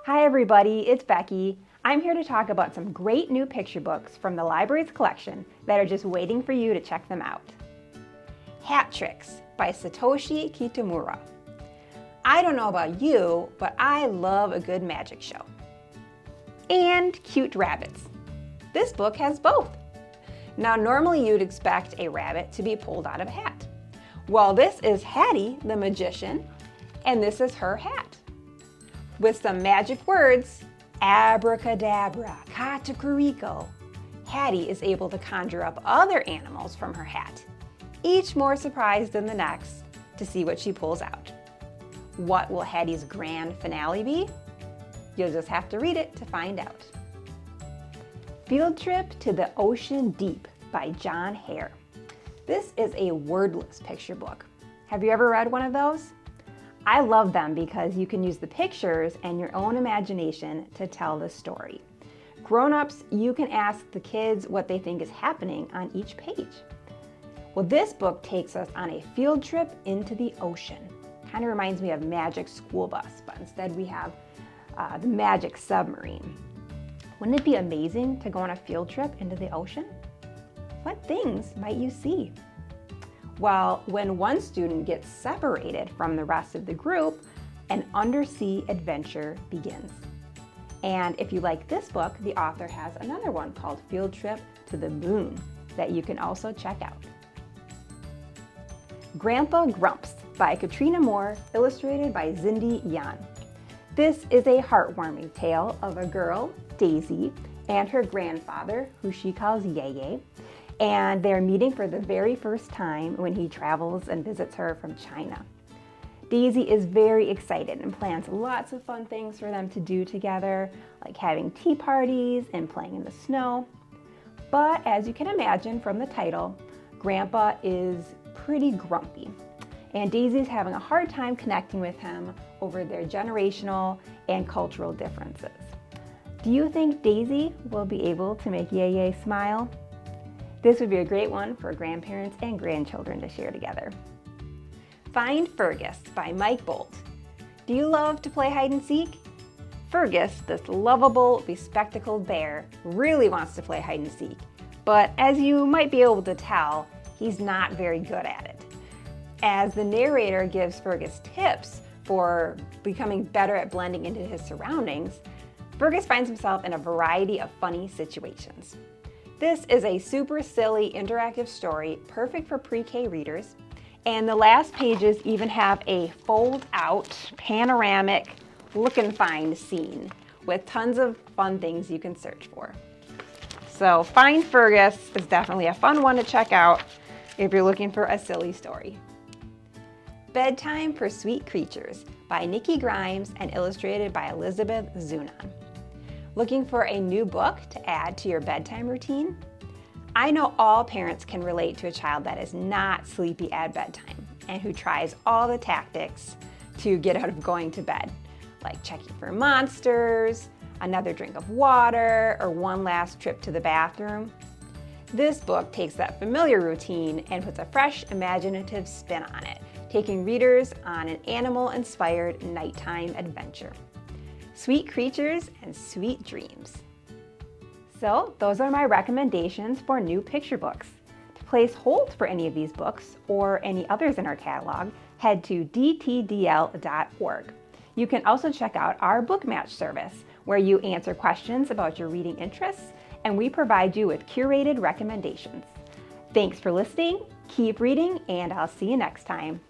Hi everybody, it's Becky. I'm here to talk about some great new picture books from the library's collection that are just waiting for you to check them out. Hat Tricks by Satoshi Kitamura. I don't know about you, but I love a good magic show. And Cute Rabbits. This book has both. Now normally you'd expect a rabbit to be pulled out of a hat. Well, this is Hattie the magician, and this is her hat. With some magic words, abracadabra, katakuriko, Hattie is able to conjure up other animals from her hat, each more surprised than the next to see what she pulls out. What will Hattie's grand finale be? You'll just have to read it to find out. Field Trip to the Ocean Deep by Hare. This is a wordless picture book. Have you ever read one of those? I love them because you can use the pictures and your own imagination to tell the story. Grown-ups, you can ask the kids what they think is happening on each page. Well, this book takes us on a field trip into the ocean. Kind of reminds me of Magic School Bus, but instead we have the Magic Submarine. Wouldn't it be amazing to go on a field trip into the ocean? What things might you see? Well, when one student gets separated from the rest of the group, an undersea adventure begins. And if you like this book, the author has another one called Field Trip to the Moon that you can also check out. Grandpa Grumps by Katrina Moore, illustrated by Xindi. This is a heartwarming tale of a girl, Daisy, and her grandfather, who she calls Yeye, and they're meeting for the very first time when he travels and visits her from China. Daisy is very excited and plans lots of fun things for them to do together, like having tea parties and playing in the snow. But as you can imagine from the title, Grandpa is pretty grumpy, and Daisy's having a hard time connecting with him over their generational and cultural differences. Do you think Daisy will be able to make Yeye smile? This would be a great one for grandparents and grandchildren to share together. Find Fergus by Boldt. Do you love to play hide and seek? Fergus, this lovable, bespectacled bear, really wants to play hide and seek, but as you might be able to tell, he's not very good at it. As the narrator gives Fergus tips for becoming better at blending into his surroundings, Fergus finds himself in a variety of funny situations. This is a super silly interactive story, perfect for pre-K readers, and the last pages even have a fold-out, panoramic look and find scene with tons of fun things you can search for. So Find Fergus is definitely a fun one to check out if you're looking for a silly story. Bedtime for Sweet Creatures by Nikki and illustrated by Elizabeth Zunon. Looking for a new book to add to your bedtime routine? I know all parents can relate to a child that is not sleepy at bedtime and who tries all the tactics to get out of going to bed, like checking for monsters, another drink of water, or one last trip to the bathroom. This book takes that familiar routine and puts a fresh, imaginative spin on it, taking readers on an animal-inspired nighttime adventure. Sweet creatures and sweet dreams. So those are my recommendations for new picture books. To place holds for any of these books or any others in our catalog, head to dtdl.org. You can also check out our BookMatch service, where you answer questions about your reading interests, and we provide you with curated recommendations. Thanks for listening, keep reading, and I'll see you next time.